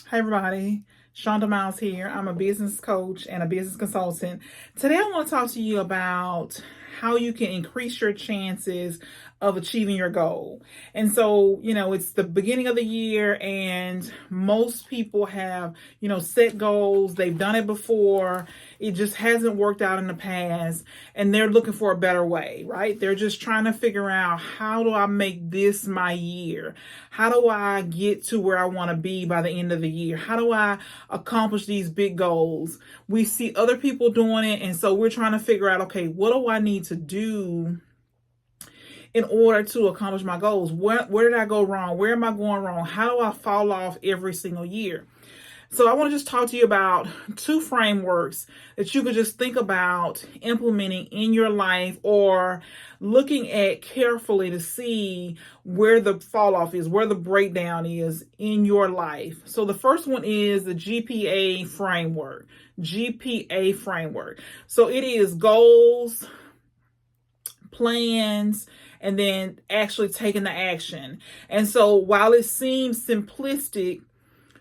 Hi everybody, Shonda Miles here. I'm a business coach and a business consultant. Today I want to talk to you about how you can increase your chances of achieving your goal. And so, it's the beginning of the year and most people have, set goals. They've done it before. It just hasn't worked out in the past and they're looking for a better way, right? They're just trying to figure out, how do I make this my year? How do I get to where I want to be by the end of the year? How do I accomplish these big goals? We see other people doing it, and so we're trying to figure out, okay, what do I need to do in order to accomplish my goals? Where did I go wrong? Where am I going wrong? How do I fall off every single year? So I want to just talk to you about two frameworks that you could just think about implementing in your life or looking at carefully to see where the fall off is, where the breakdown is in your life. So the first one is the GPA framework. GPA framework. So it is goals, plans, and then actually taking the action. And so while it seems simplistic,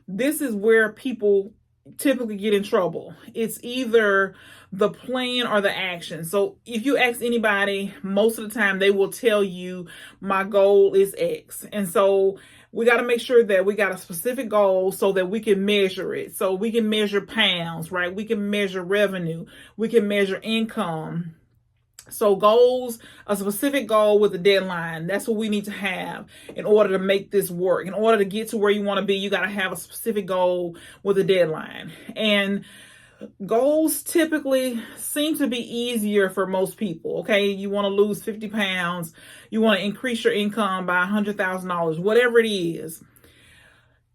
this is where people typically get in trouble. It's either the plan or the action. So if you ask anybody, most of the time they will tell you my goal is X. And so we got to make sure that we got a specific goal so that we can measure it. So we can measure pounds, right? We can measure revenue. We can measure income. So goals, a specific goal with a deadline, that's what we need to have in order to make this work. In order to get to where you want to be, you got to have a specific goal with a deadline. And goals typically seem to be easier for most people. Okay, you want to lose 50 pounds, you want to increase your income by $100,000, whatever it is.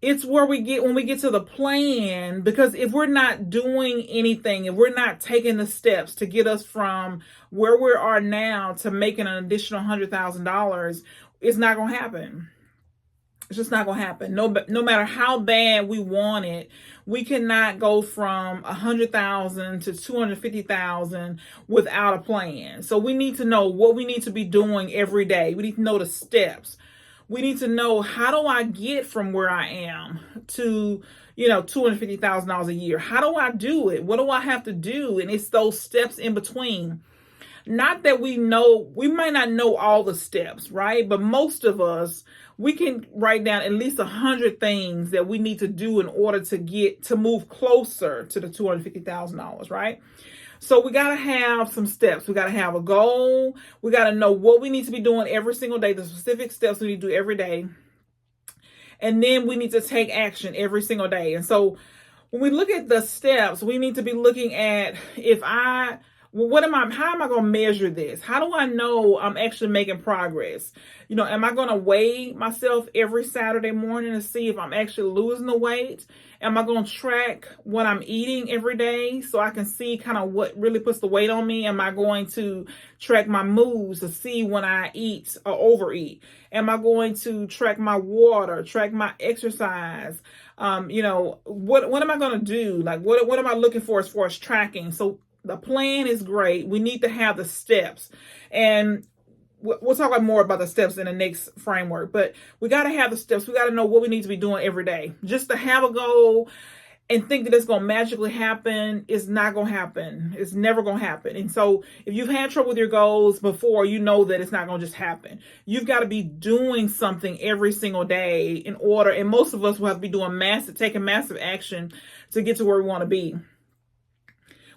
It's where we get when we get to the plan, because if we're not doing anything, if we're not taking the steps to get us from where we are now to making an additional $100,000, it's not going to happen. It's just not going to happen. No matter how bad we want it, we cannot go from 100,000 to 250,000 without a plan. So we need to know what we need to be doing every day. We need to know the steps. We need to know, how do I get from where I am to, $250,000 a year? How do I do it? What do I have to do? And it's those steps in between. Not that we might not know all the steps, right? But most of us, we can write down at least 100 things that we need to do in order to move closer to the $250,000, right? So we got to have some steps. We got to have a goal. We got to know what we need to be doing every single day, the specific steps we need to do every day. And then we need to take action every single day. And so when we look at the steps, we need to be looking at, how am I going to measure this? How do I know I'm actually making progress? Am I going to weigh myself every Saturday morning to see if I'm actually losing the weight? Am I going to track what I'm eating every day so I can see kind of what really puts the weight on me? Am I going to track my moods to see when I eat or overeat? Am I going to track my water, track my exercise? What am I going to do? Like, what am I looking for as far as tracking? So the plan is great. We need to have the steps, and we'll talk more about the steps in the next framework, but we got to have the steps. We got to know what we need to be doing every day. Just to have a goal and think that it's going to magically happen is not going to happen. It's never going to happen. And so if you've had trouble with your goals before, you know that it's not going to just happen. You've got to be doing something every single day in order. And most of us will have to be taking massive action to get to where we want to be.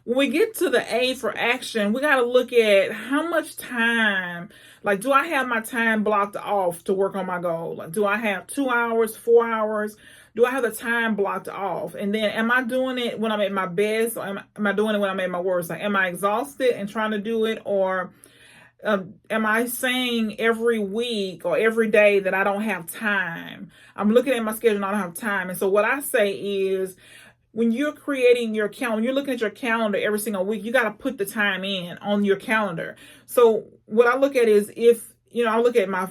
When we get to the A for action, we got to look at how much time, like, do I have my time blocked off to work on my goal? Like, do I have 2 hours, 4 hours? Do I have the time blocked off? And then am I doing it when I'm at my best, or am I doing it when I'm at my worst? Like, am I exhausted and trying to do it? Or am I saying every week or every day that I don't have time? I'm looking at my schedule and I don't have time. And so what I say is, when you're creating your calendar, you're looking at your calendar every single week, you got to put the time in on your calendar. So what I look at is, if, I look at my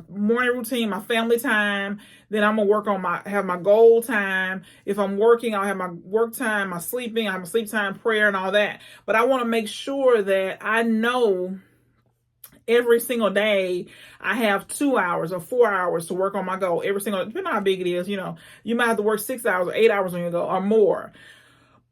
morning routine, my family time, then I'm going to work on have my goal time. If I'm working, I'll have my work time, my sleeping, I have my sleep time, prayer and all that. But I want to make sure that I know every single day I have 2 hours or 4 hours to work on my goal. Every single, depending on how big it is, you might have to work 6 hours or 8 hours on your goal or more.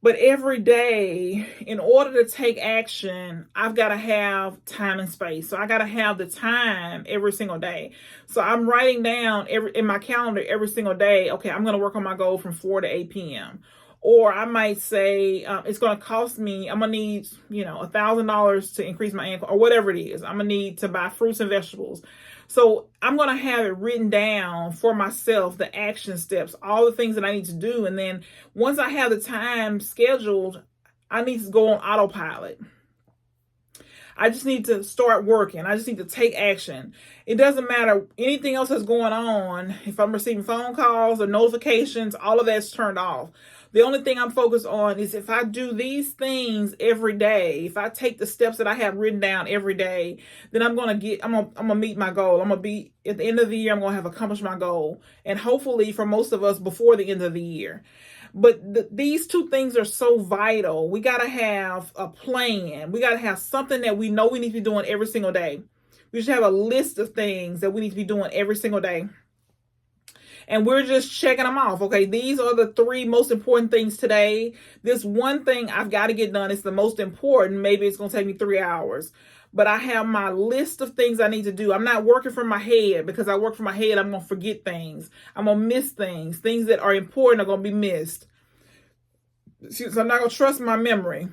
But every day, in order to take action, I've got to have time and space. So I got to have the time every single day. So I'm writing down in my calendar every single day, okay, I'm going to work on my goal from 4 to 8 p.m. Or I might say it's going to cost me, I'm going to need, $1,000 to increase my income or whatever it is. I'm going to need to buy fruits and vegetables. So I'm going to have it written down for myself, the action steps, all the things that I need to do. And then once I have the time scheduled, I need to go on autopilot. I just need to start working. I just need to take action. It doesn't matter anything else that's going on. If I'm receiving phone calls or notifications, all of that's turned off. The only thing I'm focused on is if I do these things every day, if I take the steps that I have written down every day, then I'm going to meet my goal. I'm going to be, at the end of the year, I'm going to have accomplished my goal. And hopefully for most of us before the end of the year. But these two things are so vital. We got to have a plan. We got to have something that we know we need to be doing every single day. We should have a list of things that we need to be doing every single day. And we're just checking them off. Okay, these are the 3 most important things today. This one thing I've got to get done. It's the most important. Maybe it's going to take me 3 hours. But I have my list of things I need to do. I'm not working from my head, because I work from my head, I'm going to forget things. I'm going to miss things. Things that are important are going to be missed. So I'm not going to trust my memory.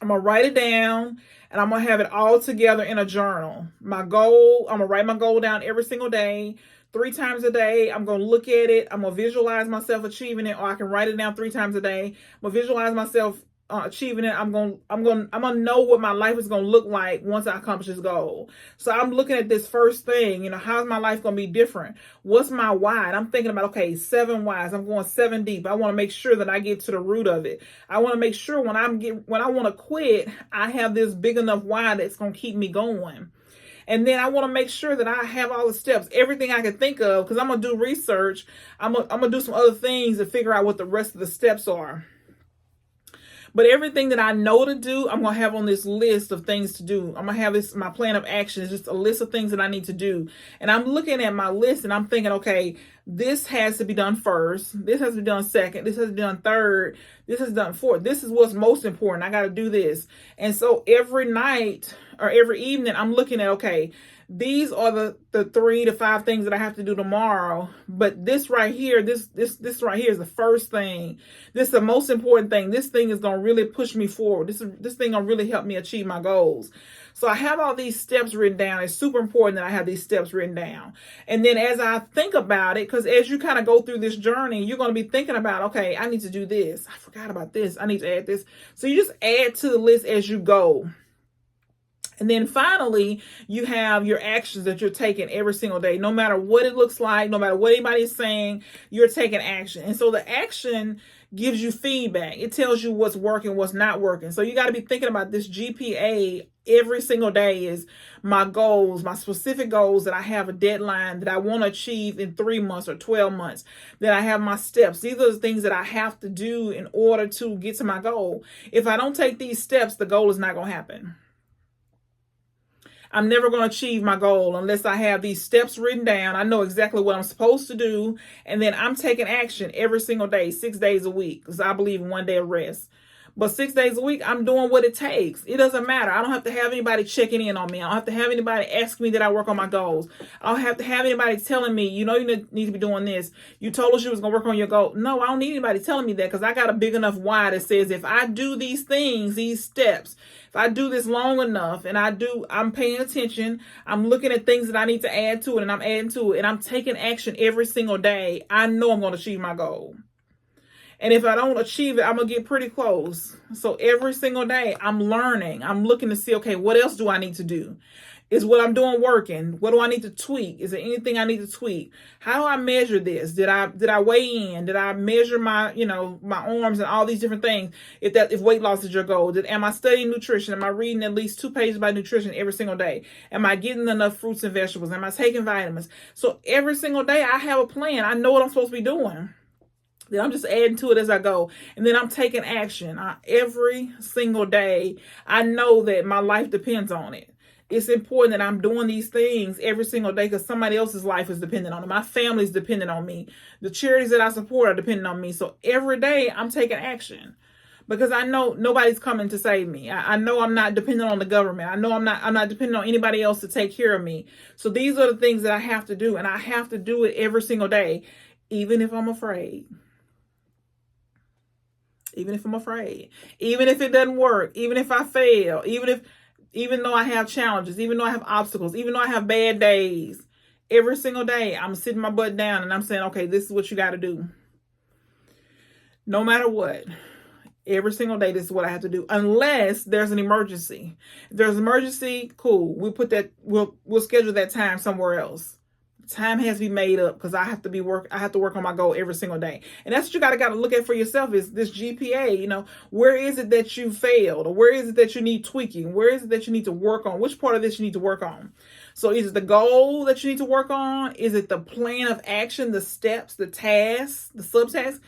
I'm going to write it down, and I'm going to have it all together in a journal. My goal, I'm going to write my goal down every single day. 3 times a day, I'm going to look at it. I'm going to visualize myself achieving it, or I can write it down 3 times a day. I'm going to visualize myself achieving it. I'm going to know what my life is going to look like once I accomplish this goal. So I'm looking at this first thing, how's my life going to be different? What's my why? And I'm thinking about, okay, 7 whys. I'm going 7 deep. I want to make sure that I get to the root of it. I want to make sure when I want to quit, I have this big enough why that's going to keep me going. And then I want to make sure that I have all the steps, everything I can think of, because I'm going to do research. I'm going to do some other things to figure out what the rest of the steps are. But everything that I know to do, I'm going to have on this list of things to do. I'm going to have this, my plan of action is just a list of things that I need to do. And I'm looking at my list and I'm thinking, okay, this has to be done first. This has to be done second. This has to be done third. This is done fourth. This is what's most important. I got to do this. And so every night or every evening, I'm looking at, okay, these are the 3 to 5 things that I have to do tomorrow. But this right here, this right here is the first thing. This is the most important thing. This thing is going to really push me forward. This thing going to really help me achieve my goals. So I have all these steps written down. It's super important that I have these steps written down. And then as I think about it, because as you kind of go through this journey, you're going to be thinking about, okay, I need to do this. I forgot about this. I need to add this. So you just add to the list as you go. And then finally, you have your actions that you're taking every single day. No matter what it looks like, no matter what anybody's saying, you're taking action. And so the action gives you feedback. It tells you what's working, what's not working. So you got to be thinking about this GPA every single day is my goals, my specific goals that I have a deadline that I want to achieve in 3 months or 12 months. Then I have my steps. These are the things that I have to do in order to get to my goal. If I don't take these steps, the goal is not going to happen. I'm never going to achieve my goal unless I have these steps written down. I know exactly what I'm supposed to do. And then I'm taking action every single day, 6 days a week, because I believe in 1 day of rest. But 6 days a week, I'm doing what it takes. It doesn't matter. I don't have to have anybody checking in on me. I don't have to have anybody asking me that I work on my goals. I don't have to have anybody telling me, you need to be doing this. You told us you was going to work on your goal. No, I don't need anybody telling me that, because I got a big enough why that says if I do these things, these steps, if I do this long enough and I'm paying attention, I'm looking at things that I need to add to it and I'm adding to it and I'm taking action every single day, I know I'm going to achieve my goal. And if I don't achieve it, I'm going to get pretty close. So every single day I'm learning. I'm looking to see, okay, what else do I need to do? Is what I'm doing working? What do I need to tweak? Is there anything I need to tweak? How do I measure this? Did I weigh in? Did I measure my arms and all these different things? If weight loss is your goal, am I studying nutrition? Am I reading at least 2 pages about nutrition every single day? Am I getting enough fruits and vegetables? Am I taking vitamins? So every single day I have a plan. I know what I'm supposed to be doing. Then I'm just adding to it as I go. And then I'm taking action every single day. I know that my life depends on it. It's important that I'm doing these things every single day because somebody else's life is dependent on it. My family's dependent on me. The charities that I support are dependent on me. So every day I'm taking action because I know nobody's coming to save me. I know I'm not dependent on the government. I know I'm not dependent on anybody else to take care of me. So these are the things that I have to do, and I have to do it every single day, even if I'm afraid. Even if I'm afraid, even if it doesn't work, even if I fail, even though I have challenges, even though I have obstacles, even though I have bad days, every single day I'm sitting my butt down and I'm saying, okay, this is what you got to do. No matter what, every single day, this is what I have to do, unless there's an emergency. If there's an emergency, cool. We'll schedule that time somewhere else. Time has to be made up because I have to work on my goal every single day. And that's what you got to look at for yourself is this GPA, where is it that you failed, or where is it that you need tweaking? Where is it that you need to work on? Which part of this you need to work on? So is it the goal that you need to work on? Is it the plan of action, the steps, the tasks, the subtasks?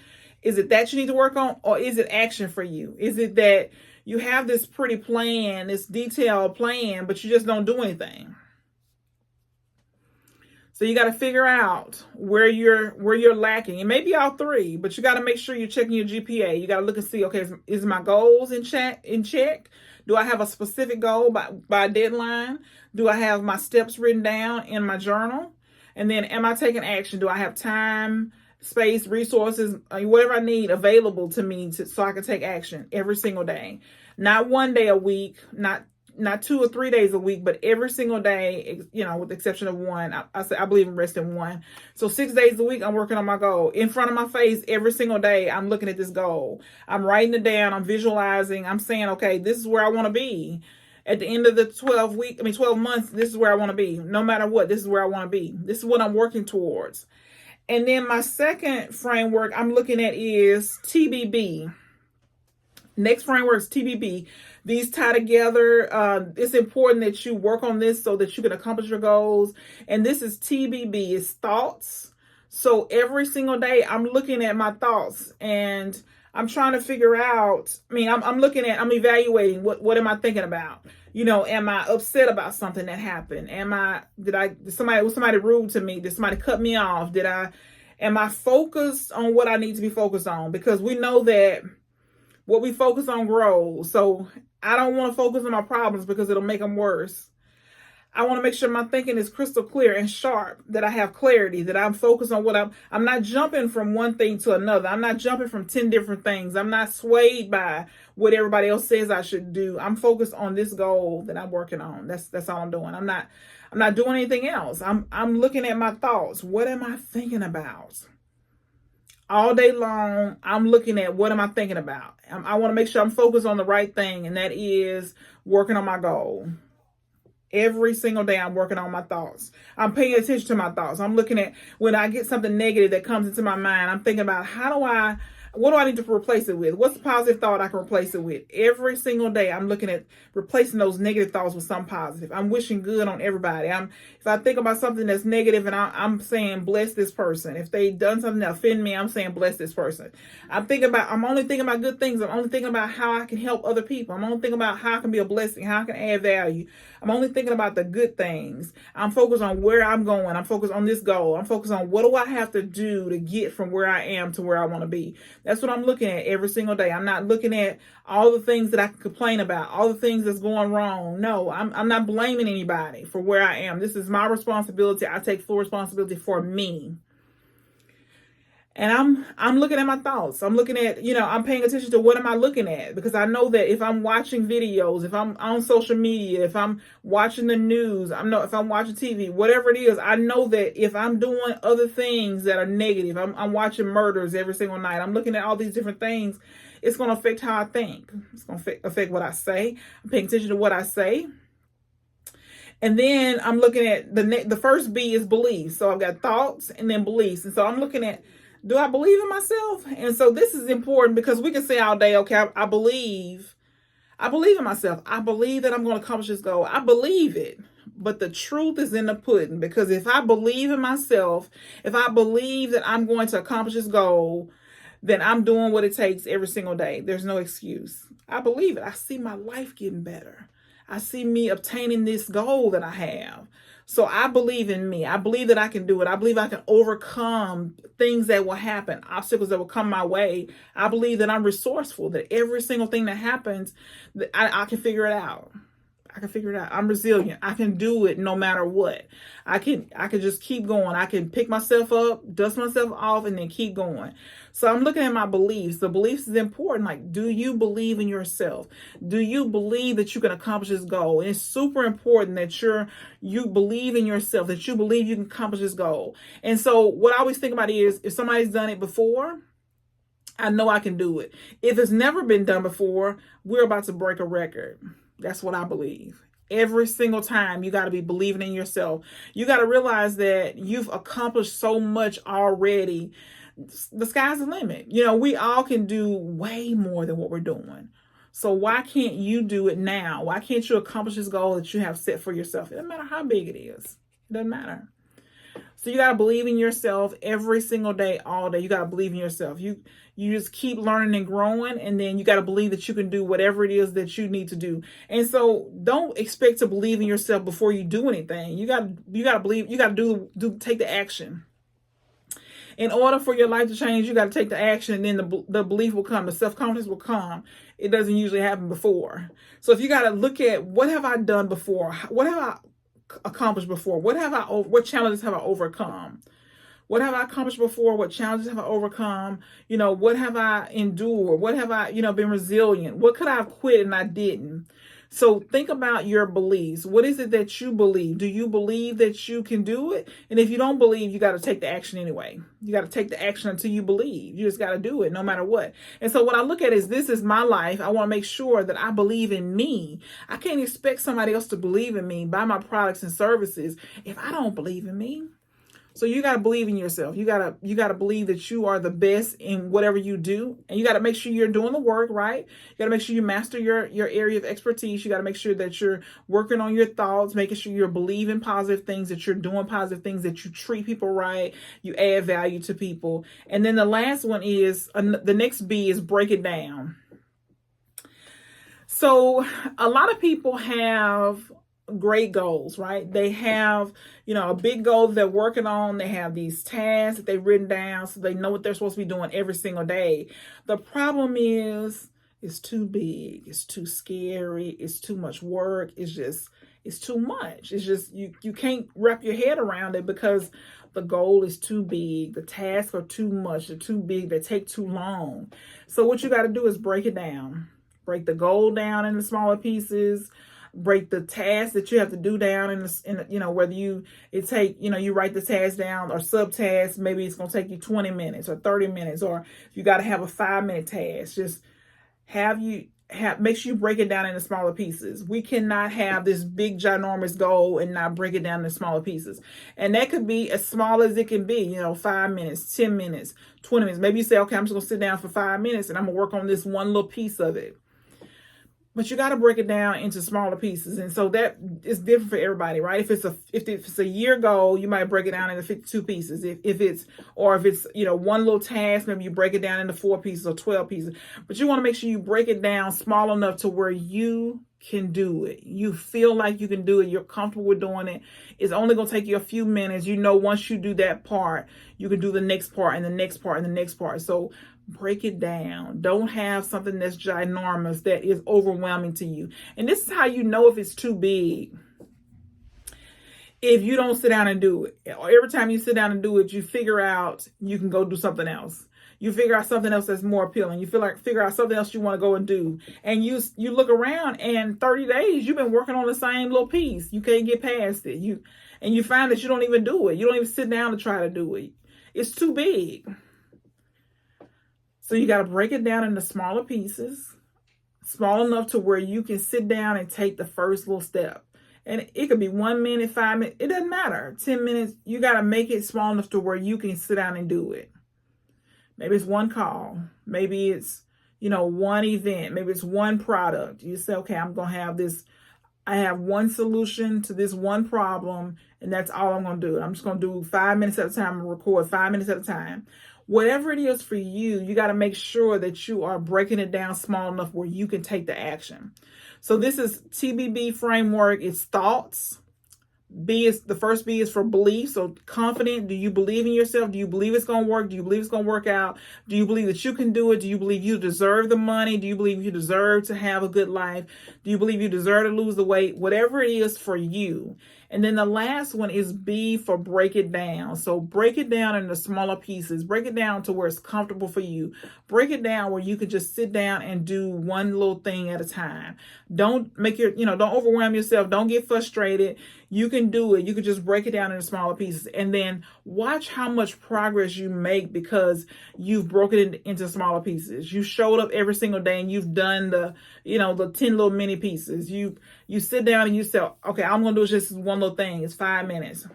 Is it that you need to work on, or is it action for you? Is it that you have this pretty plan, this detailed plan, but you just don't do anything? So you got to figure out where you're lacking. It may be all three, but you got to make sure you're checking your GPA. You got to look and see, okay, is my goals in check? Do I have a specific goal by deadline? Do I have my steps written down in my journal? And then am I taking action? Do I have time, space, resources, whatever I need available to me so I can take action every single day? Not one day a week, not 2 or 3 days a week, but every single day, with the exception of one. I believe in rest in one. So 6 days a week, I'm working on my goal. In front of my face, every single day, I'm looking at this goal. I'm writing it down. I'm visualizing. I'm saying, okay, this is where I want to be. At the end of the 12 months, this is where I want to be. No matter what, this is where I want to be. This is what I'm working towards. And then my second framework I'm looking at is TBB. Next framework is TBB. These tie together. It's important that you work on this so that you can accomplish your goals. And this is TBB. It's thoughts. So every single day I'm looking at my thoughts and I'm trying to figure out, I'm evaluating what am I thinking about? Am I upset about something that happened? Was somebody rude to me? Did somebody cut me off? Am I focused on what I need to be focused on? Because we know that what we focus on grows. So I don't want to focus on my problems because it'll make them worse. I want to make sure my thinking is crystal clear and sharp, that I have clarity, that I'm focused on what I'm not jumping from one thing to another. I'm not jumping from 10 different things. I'm not swayed by what everybody else says I should do. I'm focused on this goal that I'm working on. That's all I'm doing. I'm not doing anything else. I'm looking at my thoughts. What am I thinking about? All day long, I'm looking at what am I thinking about. I want to make sure I'm focused on the right thing, and that is working on my goal. Every single day, I'm working on my thoughts. I'm paying attention to my thoughts. I'm looking at when I get something negative that comes into my mind, I'm thinking about what do I need to replace it with? What's the positive thought I can replace it with? Every single day, I'm looking at replacing those negative thoughts with some positive. I'm wishing good on everybody. If I think about something that's negative and I'm saying, bless this person. If they done something that offend me, I'm saying, bless this person. I'm only thinking about good things. I'm only thinking about how I can help other people. I'm only thinking about how I can be a blessing, how I can add value. I'm only thinking about the good things. I'm focused on where I'm going. I'm focused on this goal. I'm focused on what do I have to do to get from where I am to where I want to be. That's what I'm looking at every single day. I'm not looking at all the things that I can complain about, all the things that's going wrong. No, I'm not blaming anybody for where I am. This is my responsibility. I take full responsibility for me. And I'm looking at my thoughts. I'm looking at, I'm paying attention to what am I looking at? Because I know that if I'm watching videos, if I'm on social media, if I'm watching the news, if I'm watching TV, whatever it is, I know that if I'm doing other things that are negative, I'm watching murders every single night. I'm looking at all these different things. It's going to affect how I think. It's going to affect what I say. I'm paying attention to what I say. And then I'm looking at the first B is beliefs. So I've got thoughts and then beliefs. And so I'm looking at, do I believe in myself? And so this is important because we can say all day, okay, I believe in myself. I believe that I'm going to accomplish this goal. I believe it. But the truth is in the pudding, because if I believe in myself, if I believe that I'm going to accomplish this goal, then I'm doing what it takes every single day. There's no excuse. I believe it. I see my life getting better. I see me obtaining this goal that I have. So I believe in me. I believe that I can do it. I believe I can overcome things that will happen, obstacles that will come my way. I believe that I'm resourceful, that every single thing that happens, that I can figure it out. I can figure it out. I'm resilient. I can do it no matter what. I can just keep going. I can pick myself up, dust myself off, and then keep going. So I'm looking at my beliefs. The beliefs is important. Like, do you believe in yourself? Do you believe that you can accomplish this goal? And it's super important that you believe in yourself, that you believe you can accomplish this goal. And so what I always think about is, if somebody's done it before, I know I can do it. If it's never been done before, we're about to break a record. That's what I believe. Every single time, you got to be believing in yourself. You got to realize that you've accomplished so much already. The sky's the limit. We all can do way more than what we're doing. So why can't you do it now? Why can't you accomplish this goal that you have set for yourself? It doesn't matter how big it is. It doesn't matter. So you got to believe in yourself every single day, all day. You got to believe in yourself. You just keep learning and growing, and then you got to believe that you can do whatever it is that you need to do. And so don't expect to believe in yourself before you do anything. You got to believe, you got to take the action. In order for your life to change, you got to take the action, and then the belief will come, the self-confidence will come. It doesn't usually happen before. So if you got to look at, what have I done before? What have I accomplished before? What challenges have I overcome? What have I accomplished before? What challenges have I overcome? What have I endured? What have I, been resilient? What could I have quit and I didn't? So think about your beliefs. What is it that you believe? Do you believe that you can do it? And if you don't believe, you got to take the action anyway. You got to take the action until you believe. You just got to do it no matter what. And so what I look at is, this is my life. I want to make sure that I believe in me. I can't expect somebody else to believe in me, buy my products and services, if I don't believe in me. So you got to believe in yourself. You got to believe that you are the best in whatever you do. And you got to make sure you're doing the work, right? You got to make sure you master your area of expertise. You got to make sure that you're working on your thoughts, making sure you're believing positive things, that you're doing positive things, that you treat people right, you add value to people. And then the last one is, the next B is break it down. So a lot of people have great goals, right? They have, a big goal that they're working on. They have these tasks that they've written down, so they know what they're supposed to be doing every single day. The problem is, it's too big. It's too scary. It's too much work. It's too much. It's just, you can't wrap your head around it because the goal is too big. The tasks are too much. They're too big. They take too long. So what you got to do is break it down. Break the goal down into smaller pieces. Break the task that you have to do down whether you write the task down or subtask. Maybe it's going to take you 20 minutes or 30 minutes, or if you got to have a 5-minute task, just make sure you break it down into smaller pieces. We cannot have this big ginormous goal and not break it down into smaller pieces. And that could be as small as it can be, 5 minutes, 10 minutes, 20 minutes. Maybe you say, okay, I'm just going to sit down for 5 minutes and I'm going to work on this one little piece of it. But you got to break it down into smaller pieces. And so that is different for everybody, right? If it's a year goal, you might break it down into 52 pieces. If it's one little task, maybe you break it down into 4 pieces or 12 pieces. But you want to make sure you break it down small enough to where you can do it. You feel like you can do it. You're comfortable with doing it. It's only going to take you a few minutes. Once you do that part, you can do the next part and the next part and the next part. So break it down. Don't have something that's ginormous, that is overwhelming to you. And this is how you know if it's too big. If you don't sit down and do it, or every time you sit down and do it, you figure out you can go do something else. You figure out something else that's more appealing. You figure out something else you want to go and do. And you look around, and 30 days, you've been working on the same little piece. You can't get past it. You find that you don't even do it. You don't even sit down to try to do it. It's too big. So you got to break it down into smaller pieces, small enough to where you can sit down and take the first little step. And it could be 1 minute, 5 minutes. It doesn't matter. 10 minutes. You got to make it small enough to where you can sit down and do it. Maybe it's one call. Maybe it's, one event. Maybe it's one product. You say, okay, I'm going to have this. I have one solution to this one problem, and that's all I'm going to do. I'm just going to do 5 minutes at a time and record 5 minutes at a time. Whatever it is for you, you got to make sure that you are breaking it down small enough where you can take the action. So this is TBB framework. It's thoughts. The first B is for belief. So confident. Do you believe in yourself? Do you believe it's going to work? Do you believe it's going to work out? Do you believe that you can do it? Do you believe you deserve the money? Do you believe you deserve to have a good life? Do you believe you deserve to lose the weight? Whatever it is for you. And then the last one is B for break it down. So break it down into smaller pieces. Break it down to where it's comfortable for you. Break it down where you could just sit down and do one little thing at a time. Don't don't overwhelm yourself. Don't get frustrated. You can do it. You can just break it down into smaller pieces, and then watch how much progress you make because you've broken it into smaller pieces. You showed up every single day and you've done the 10 little mini pieces. You sit down and you say, okay, I'm going to do just one little thing. It's 5 minutes.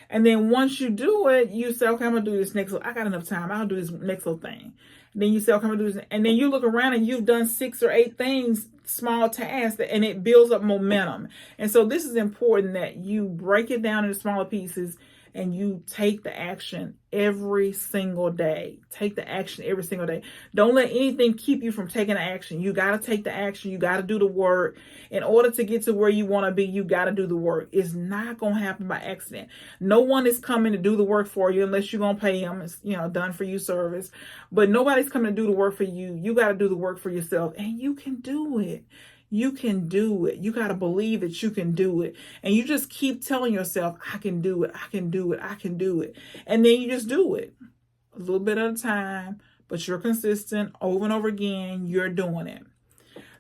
And then once you do it, you say, okay, I'm going to do this next. I got enough time. I'll do this next little thing. And then you say, okay, I'm going to do this. And then you look around and you've done 6 or 8 things, small tasks, and it builds up momentum. And so this is important that you break it down into smaller pieces and you take the action every single day. Take the action every single day. Don't let anything keep you from taking the action. You got to take the action. You got to do the work. In order to get to where you want to be, you got to do the work. It's not going to happen by accident. No one is coming to do the work for you unless you're going to pay them. It's, done for you service. But nobody's coming to do the work for you. You got to do the work for yourself, and you can do it. You can do it. You got to believe that you can do it. And you just keep telling yourself, I can do it. I can do it. I can do it. And then you just do it a little bit at a time, but you're consistent over and over again. You're doing it.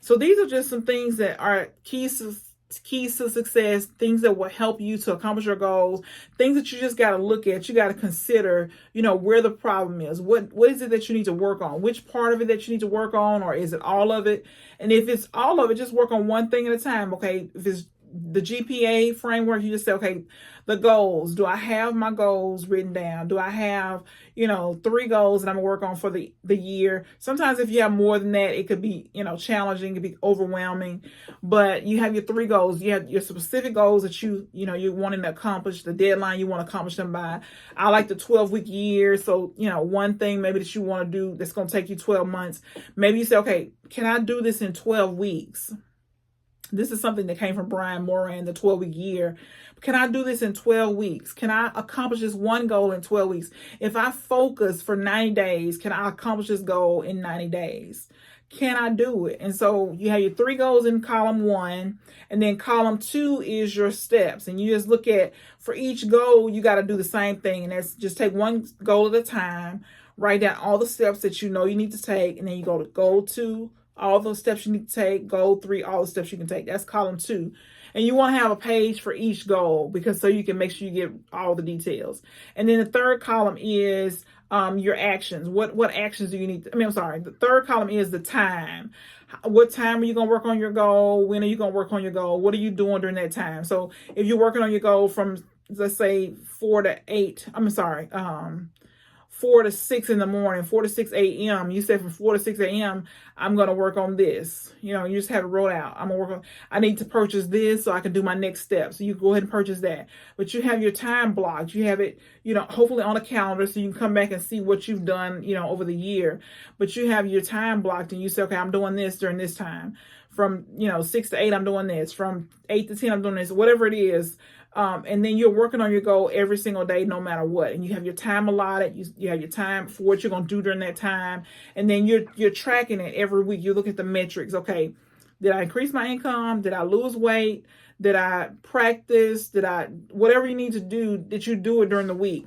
So these are just some things that are keys to success, things that will help you to accomplish your goals, things that you just got to look at. You got to consider, where the problem is. What is it that you need to work on? Which part of it that you need to work on, or is it all of it? And if it's all of it, just work on one thing at a time. Okay. If it's the GPA framework, you just say, okay, the goals. Do I have my goals written down? Do I have, 3 goals that I'm gonna work on for the year? Sometimes if you have more than that, it could be, challenging, it could be overwhelming. But you have your 3 goals. You have your specific goals that you're wanting to accomplish, the deadline you want to accomplish them by. I like the 12-week year. So, one thing maybe that you want to do that's gonna take you 12 months. Maybe you say, okay, can I do this in 12 weeks? This is something that came from Brian Moran, the 12-week year. Can I do this in 12 weeks? Can I accomplish this one goal in 12 weeks? If I focus for 90 days, can I accomplish this goal in 90 days? Can I do it? And so you have your 3 goals in column 1, and then column 2 is your steps. And you just look at, for each goal, you got to do the same thing. And that's just take one goal at a time, write down all the steps that you need to take, and then you go to goal 2, all those steps you need to take, goal 3, all the steps you can take. That's column 2. And you want to have a page for each goal because so you can make sure you get all the details. And then the 3rd column is your actions. What actions do you need? The 3rd column is the time. What time are you going to work on your goal? When are you going to work on your goal? What are you doing during that time? So if you're working on your goal from, let's say, 4 to 6 in the morning, 4 to 6 a.m. You said from 4 to 6 a.m., I'm going to work on this. You just have it wrote out. I need to purchase this so I can do my next step. So you go ahead and purchase that. But you have your time blocked. You have it, hopefully on a calendar so you can come back and see what you've done, over the year. But you have your time blocked and you say, okay, I'm doing this during this time. From, 6 to 8, I'm doing this. From 8 to 10, I'm doing this. Whatever it is. And then you're working on your goal every single day, no matter what. And you have your time allotted. You have your time for what you're going to do during that time. And then you're tracking it every week. You look at the metrics. Okay, did I increase my income? Did I lose weight? Did I practice? Whatever you need to do, did you do it during the week?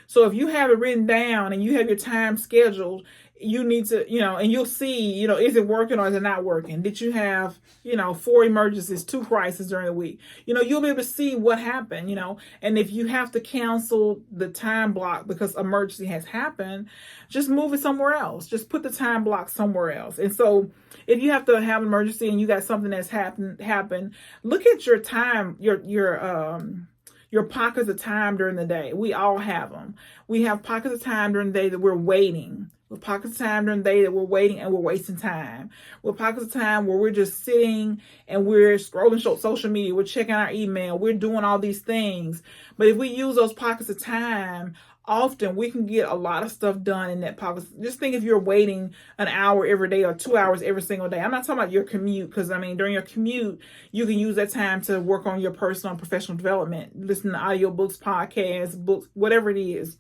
So if you have it written down and you have your time scheduled, you need to, and you'll see, is it working or is it not working? Did you have, 4 emergencies, 2 crises during the week? You'll be able to see what happened, and if you have to cancel the time block because emergency has happened, just move it somewhere else. Just put the time block somewhere else. And so if you have to have an emergency and you got something that's happened, look at your time, your pockets of time during the day. We all have them. We have pockets of time during the day that we're waiting. With pockets of time during the day that we're waiting and we're wasting time. With pockets of time where we're just sitting and we're scrolling social media, we're checking our email, we're doing all these things. But if we use those pockets of time often we can get a lot of stuff done in that pocket. Just think if you're waiting an hour every day or 2 hours every single day. I'm not talking about your commute, because I mean, during your commute, you can use that time to work on your personal and professional development, listen to audiobooks, podcasts, books, whatever it is.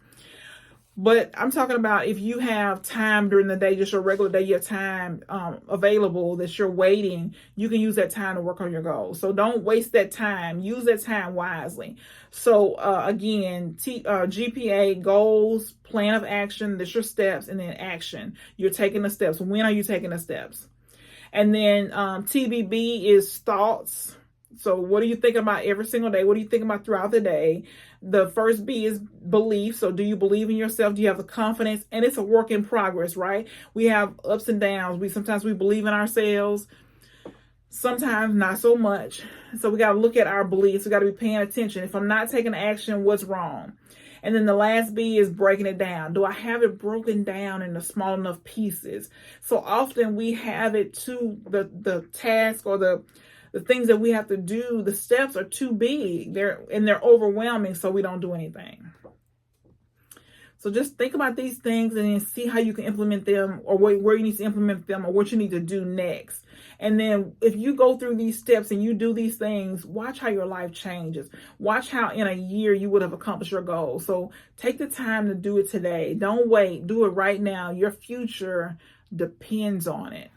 But I'm talking about if you have time during the day, just your regular day, your time available that you're waiting, you can use that time to work on your goals. So don't waste that time. Use that time wisely. So again, GPA, goals, plan of action, that's your steps, and then action. You're taking the steps. When are you taking the steps? And then TBB is thoughts. So what are you thinking about every single day? What are you thinking about throughout the day? The first B is belief. So do you believe in yourself? Do you have the confidence? And it's a work in progress, right? We have ups and downs. Sometimes we believe in ourselves, sometimes not so much. So we got to look at our beliefs. We got to be paying attention. If I'm not taking action, what's wrong? And then the last B is breaking it down. Do I have it broken down into small enough pieces? So often we have it to the task or the things that we have to do, the steps are too big. They're overwhelming, so we don't do anything. So just think about these things and then see how you can implement them, or where you need to implement them, or what you need to do next. And then if you go through these steps and you do these things, watch how your life changes. Watch how in a year you would have accomplished your goal. So take the time to do it today. Don't wait. Do it right now. Your future depends on it.